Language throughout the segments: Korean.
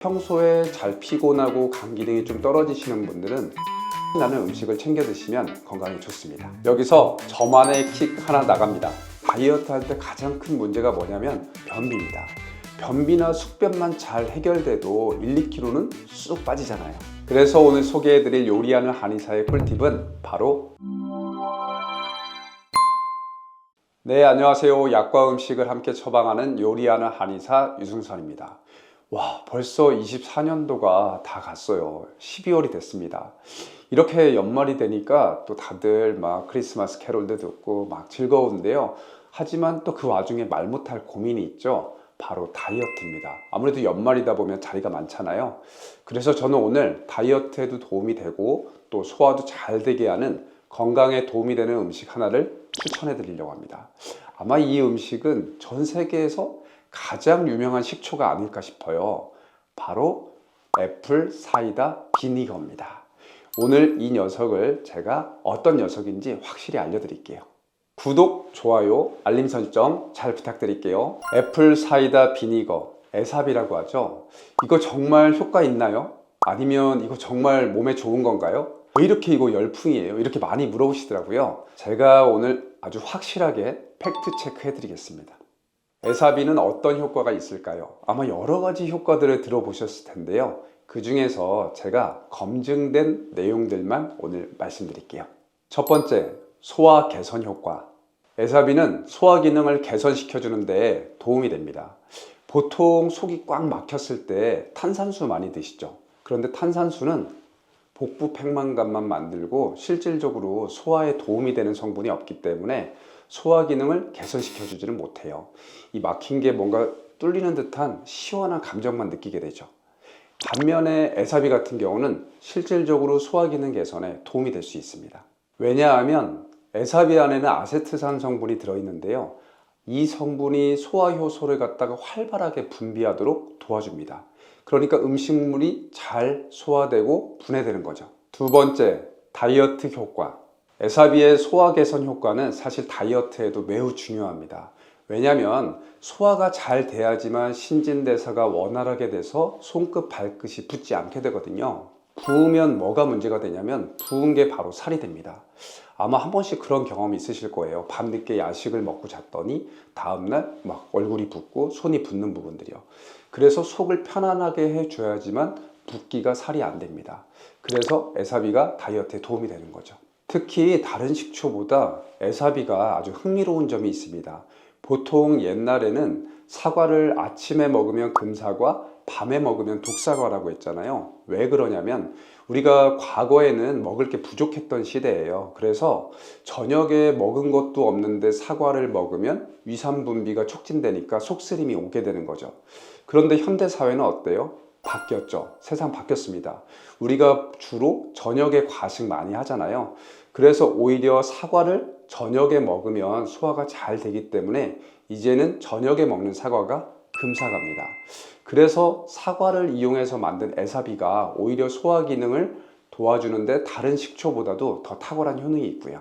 평소에 잘 피곤하고 감 기능이 좀 떨어지시는 분들은 나는 음식을 챙겨 드시면 건강에 좋습니다. 여기서 저만의 킥 하나 나갑니다. 다이어트 할 때 가장 큰 문제가 뭐냐면 변비입니다. 변비나 숙변만 잘 해결돼도 1, 2kg는 쑥 빠지잖아요. 그래서 오늘 소개해드릴 요리하는 한의사의 꿀팁은 바로 안녕하세요. 약과 음식을 함께 처방하는 요리하는 한의사 유승선입니다. 와, 벌써 24년도가 다 갔어요. 12월이 됐습니다. 이렇게 연말이 되니까 또 다들 막 크리스마스 캐롤도 듣고 막 즐거운데요. 하지만 또 그 와중에 말 못할 고민이 있죠. 바로 다이어트입니다. 아무래도 연말이다 보면 자리가 많잖아요. 그래서 저는 오늘 다이어트에도 도움이 되고 또 소화도 잘 되게 하는 건강에 도움이 되는 음식 하나를 추천해 드리려고 합니다. 아마 이 음식은 전 세계에서 가장 유명한 식초가 아닐까 싶어요. 바로 애플 사이다 비니거입니다. 오늘 이 녀석을 제가 어떤 녀석인지 확실히 알려드릴게요. 구독, 좋아요, 알림 설정 잘 부탁드릴게요. 애플 사이다 비니거, 애삽이라고 하죠. 이거 정말 효과 있나요? 아니면 이거 정말 몸에 좋은 건가요? 왜 이렇게 이거 열풍이에요? 이렇게 많이 물어보시더라고요. 제가 오늘 아주 확실하게 팩트 체크해 드리겠습니다. 애사비는 어떤 효과가 있을까요? 아마 여러 가지 효과들을 들어보셨을 텐데요. 그 중에서 제가 검증된 내용들만 오늘 말씀드릴게요. 첫 번째, 소화 개선 효과. 애사비는 소화 기능을 개선시켜주는데 도움이 됩니다. 보통 속이 꽉 막혔을 때 탄산수 많이 드시죠? 그런데 탄산수는 복부 팽만감만 만들고 실질적으로 소화에 도움이 되는 성분이 없기 때문에 소화 기능을 개선시켜 주지는 못해요. 이 막힌 게 뭔가 뚫리는 듯한 시원한 감정만 느끼게 되죠. 반면에 애사비 같은 경우는 실질적으로 소화 기능 개선에 도움이 될 수 있습니다. 왜냐하면 애사비 안에는 아세트산 성분이 들어있는데요. 이 성분이 소화 효소를 갖다가 활발하게 분비하도록 도와줍니다. 그러니까 음식물이 잘 소화되고 분해되는 거죠. 두 번째, 다이어트 효과. 애사비의 소화 개선 효과는 사실 다이어트에도 매우 중요합니다. 왜냐하면 소화가 잘 돼야지만 신진대사가 원활하게 돼서 손끝 발끝이 붓지 않게 되거든요. 부으면 뭐가 문제가 되냐면 부은 게 바로 살이 됩니다. 아마 한 번씩 그런 경험이 있으실 거예요. 밤늦게 야식을 먹고 잤더니 다음날 막 얼굴이 붓고 손이 붓는 부분들이요. 그래서 속을 편안하게 해줘야지만 붓기가 살이 안 됩니다. 그래서 애사비가 다이어트에 도움이 되는 거죠. 특히 다른 식초보다 애사비가 아주 흥미로운 점이 있습니다. 보통 옛날에는 사과를 아침에 먹으면 금사과, 밤에 먹으면 독사과라고 했잖아요. 왜 그러냐면 우리가 과거에는 먹을 게 부족했던 시대예요. 그래서 저녁에 먹은 것도 없는데 사과를 먹으면 위산 분비가 촉진되니까 속쓰림이 오게 되는 거죠. 그런데 현대 사회는 어때요? 바뀌었죠. 세상 바뀌었습니다. 우리가 주로 저녁에 과식 많이 하잖아요. 그래서 오히려 사과를 저녁에 먹으면 소화가 잘 되기 때문에 이제는 저녁에 먹는 사과가 금사과입니다. 그래서 사과를 이용해서 만든 애사비가 오히려 소화 기능을 도와주는데 다른 식초보다도 더 탁월한 효능이 있고요.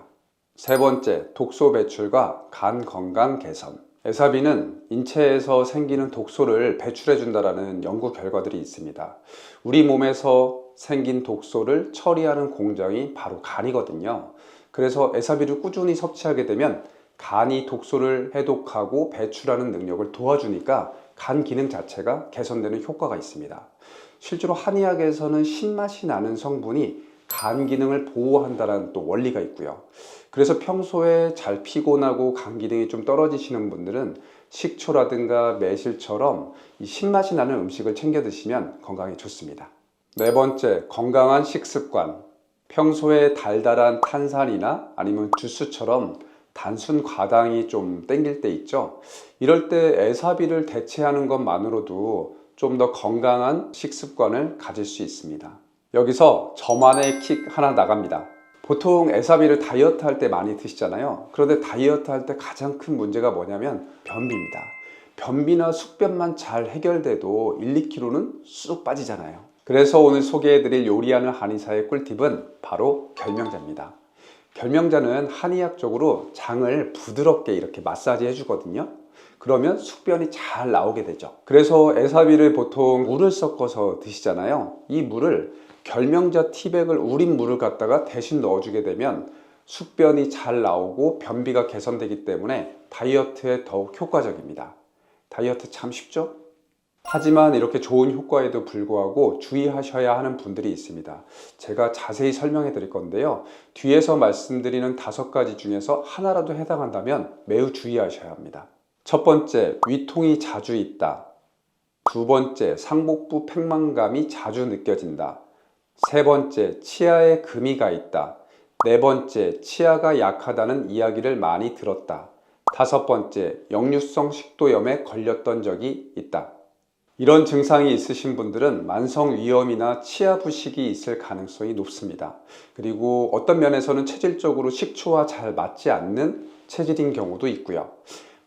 세 번째, 독소 배출과 간 건강 개선. 애사비는 인체에서 생기는 독소를 배출해 준다는 연구 결과들이 있습니다. 우리 몸에서 생긴 독소를 처리하는 공장이 바로 간이거든요. 그래서 애사비를 꾸준히 섭취하게 되면 간이 독소를 해독하고 배출하는 능력을 도와주니까 간 기능 자체가 개선되는 효과가 있습니다. 실제로 한의학에서는 신맛이 나는 성분이 간 기능을 보호한다는 또 원리가 있고요. 그래서 평소에 잘 피곤하고 간 기능이 좀 떨어지시는 분들은 식초라든가 매실처럼 이 신맛이 나는 음식을 챙겨 드시면 건강에 좋습니다. 네 번째, 건강한 식습관. 평소에 달달한 탄산이나 아니면 주스처럼 단순 과당이 좀 땡길 때 있죠. 이럴 때 애사비를 대체하는 것만으로도 좀 더 건강한 식습관을 가질 수 있습니다. 여기서 저만의 킥 하나 나갑니다. 보통 애사비를 다이어트 할 때 많이 드시잖아요. 그런데 다이어트 할 때 가장 큰 문제가 뭐냐면 변비입니다. 변비나 숙변만 잘 해결돼도 1, 2kg는 쑥 빠지잖아요. 그래서 오늘 소개해드릴 요리하는 한의사의 꿀팁은 바로 결명자입니다. 결명자는 한의학적으로 장을 부드럽게 이렇게 마사지 해주거든요. 그러면 숙변이 잘 나오게 되죠. 그래서 에사비를 보통 물을 섞어서 드시잖아요. 이 물을 결명자 티백을 우린 물을 갖다가 대신 넣어주게 되면 숙변이 잘 나오고 변비가 개선되기 때문에 다이어트에 더욱 효과적입니다. 다이어트 참 쉽죠? 하지만 이렇게 좋은 효과에도 불구하고 주의하셔야 하는 분들이 있습니다. 제가 자세히 설명해 드릴 건데요. 뒤에서 말씀드리는 5가지 중에서 하나라도 해당한다면 매우 주의하셔야 합니다. 첫 번째, 위통이 자주 있다. 두 번째, 상복부 팽만감이 자주 느껴진다. 세 번째, 치아에 금이 가 있다. 네 번째, 치아가 약하다는 이야기를 많이 들었다. 다섯 번째, 역류성 식도염에 걸렸던 적이 있다. 이런 증상이 있으신 분들은 만성위염이나 치아 부식이 있을 가능성이 높습니다. 그리고 어떤 면에서는 체질적으로 식초와 잘 맞지 않는 체질인 경우도 있고요.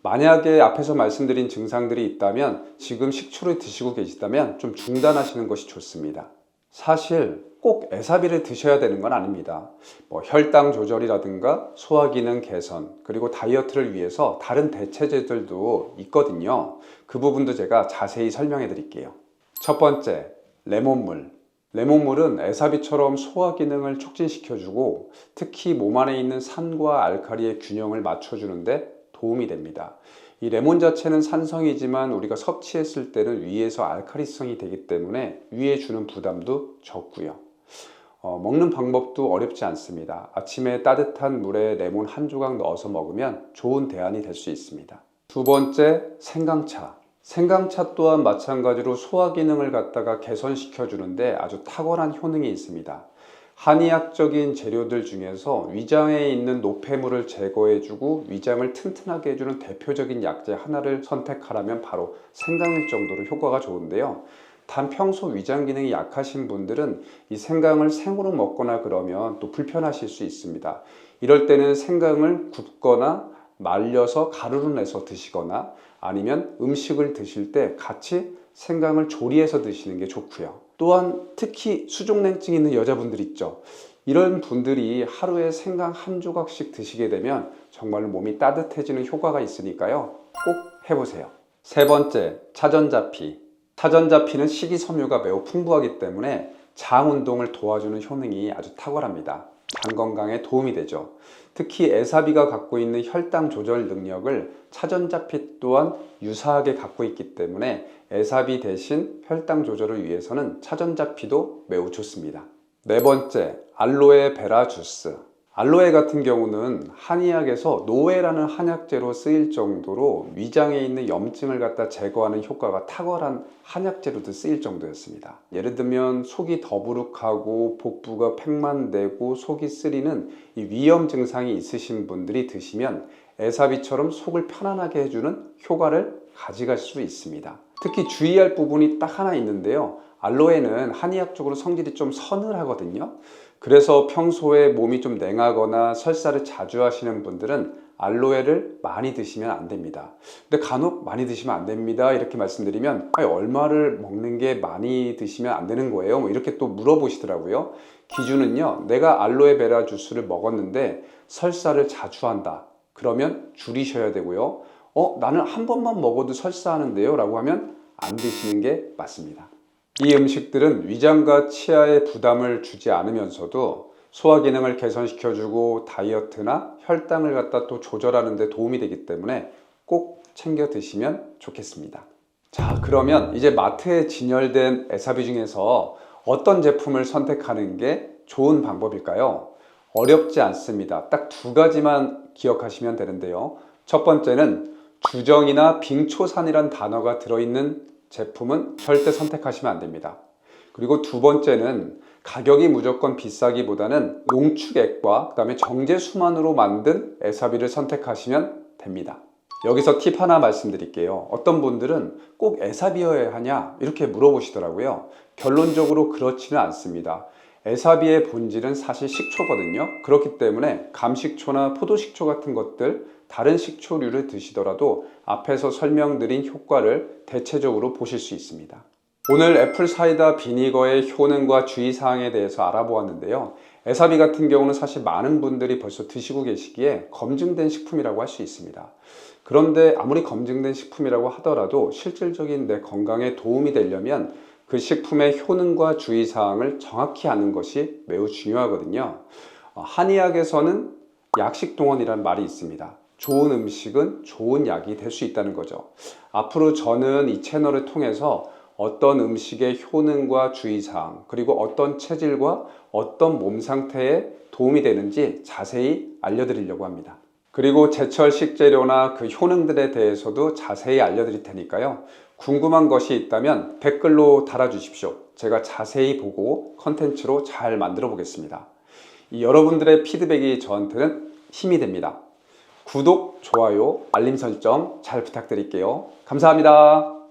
만약에 앞에서 말씀드린 증상들이 있다면 지금 식초를 드시고 계시다면 좀 중단하시는 것이 좋습니다. 사실 꼭 에사비를 드셔야 되는 건 아닙니다. 혈당 조절이라든가 소화기능 개선, 그리고 다이어트를 위해서 다른 대체제들도 있거든요. 그 부분도 제가 자세히 설명해 드릴게요. 첫 번째, 레몬물. 레몬물은 에사비처럼 소화기능을 촉진시켜주고 특히 몸 안에 있는 산과 알칼리의 균형을 맞춰주는데 도움이 됩니다. 이 레몬 자체는 산성이지만 우리가 섭취했을 때는 위에서 알칼리성이 되기 때문에 위에 주는 부담도 적고요. 먹는 방법도 어렵지 않습니다. 아침에 따뜻한 물에 레몬 한 조각 넣어서 먹으면 좋은 대안이 될 수 있습니다. 두 번째, 생강차. 생강차 또한 마찬가지로 소화 기능을 갖다가 개선시켜 주는데 아주 탁월한 효능이 있습니다. 한의학적인 재료들 중에서 위장에 있는 노폐물을 제거해주고 위장을 튼튼하게 해주는 대표적인 약재 하나를 선택하라면 바로 생강일 정도로 효과가 좋은데요. 단 평소 위장 기능이 약하신 분들은 이 생강을 생으로 먹거나 그러면 또 불편하실 수 있습니다. 이럴 때는 생강을 굽거나 말려서 가루로 내서 드시거나 아니면 음식을 드실 때 같이 생강을 조리해서 드시는 게 좋고요. 또한 특히 수족냉증 있는 여자분들 있죠. 이런 분들이 하루에 생강 한 조각씩 드시게 되면 정말 몸이 따뜻해지는 효과가 있으니까요. 꼭 해보세요. 세 번째, 차전자피. 차전자피는 식이섬유가 매우 풍부하기 때문에 장 운동을 도와주는 효능이 아주 탁월합니다. 장 건강에 도움이 되죠. 특히 에사비가 갖고 있는 혈당 조절 능력을 차전자피 또한 유사하게 갖고 있기 때문에 에사비 대신 혈당 조절을 위해서는 차전자피도 매우 좋습니다. 네 번째, 알로에 베라 주스. 알로에 같은 경우는 한의학에서 노에라는 한약재로 쓰일 정도로 위장에 있는 염증을 갖다 제거하는 효과가 탁월한 한약재로도 쓰일 정도였습니다. 예를 들면 속이 더부룩하고 복부가 팽만되고 속이 쓰리는 이 위염 증상이 있으신 분들이 드시면 에사비처럼 속을 편안하게 해주는 효과를 가져갈 수 있습니다. 특히 주의할 부분이 딱 하나 있는데요. 알로에는 한의학적으로 성질이 좀 서늘하거든요. 그래서 평소에 몸이 좀 냉하거나 설사를 자주 하시는 분들은 알로에를 많이 드시면 안 됩니다. 근데 간혹 많이 드시면 안 됩니다 이렇게 말씀드리면 얼마를 먹는 게 많이 드시면 안 되는 거예요? 이렇게 또 물어보시더라고요. 기준은요, 내가 알로에 베라 주스를 먹었는데 설사를 자주 한다. 그러면 줄이셔야 되고요. 나는 한 번만 먹어도 설사하는데요 라고 하면 안 드시는 게 맞습니다. 이 음식들은 위장과 치아에 부담을 주지 않으면서도 소화 기능을 개선시켜주고 다이어트나 혈당을 갖다 또 조절하는 데 도움이 되기 때문에 꼭 챙겨 드시면 좋겠습니다. 자, 그러면 이제 마트에 진열된 에사비 중에서 어떤 제품을 선택하는 게 좋은 방법일까요? 어렵지 않습니다. 딱 2가지만 기억하시면 되는데요. 첫 번째는 주정이나 빙초산이란 단어가 들어있는 제품은 절대 선택하시면 안 됩니다. 그리고 두 번째는 가격이 무조건 비싸기보다는 농축액과 그 다음에 정제수만으로 만든 에사비를 선택하시면 됩니다. 여기서 팁 하나 말씀드릴게요. 어떤 분들은 꼭 에사비여야 하냐 이렇게 물어보시더라고요. 결론적으로 그렇지는 않습니다. 에사비의 본질은 사실 식초거든요. 그렇기 때문에 감식초나 포도식초 같은 것들 다른 식초류를 드시더라도 앞에서 설명드린 효과를 대체적으로 보실 수 있습니다. 오늘 애플사이다 비니거의 효능과 주의사항에 대해서 알아보았는데요. 에사비 같은 경우는 사실 많은 분들이 벌써 드시고 계시기에 검증된 식품이라고 할 수 있습니다. 그런데 아무리 검증된 식품이라고 하더라도 실질적인 내 건강에 도움이 되려면 그 식품의 효능과 주의사항을 정확히 아는 것이 매우 중요하거든요. 한의학에서는 약식동원이라는 말이 있습니다. 좋은 음식은 좋은 약이 될 수 있다는 거죠. 앞으로 저는 이 채널을 통해서 어떤 음식의 효능과 주의사항, 그리고 어떤 체질과 어떤 몸 상태에 도움이 되는지 자세히 알려드리려고 합니다. 그리고 제철 식재료나 그 효능들에 대해서도 자세히 알려드릴 테니까요. 궁금한 것이 있다면 댓글로 달아주십시오. 제가 자세히 보고 컨텐츠로 잘 만들어 보겠습니다. 여러분들의 피드백이 저한테는 힘이 됩니다. 구독, 좋아요, 알림 설정 잘 부탁드릴게요. 감사합니다.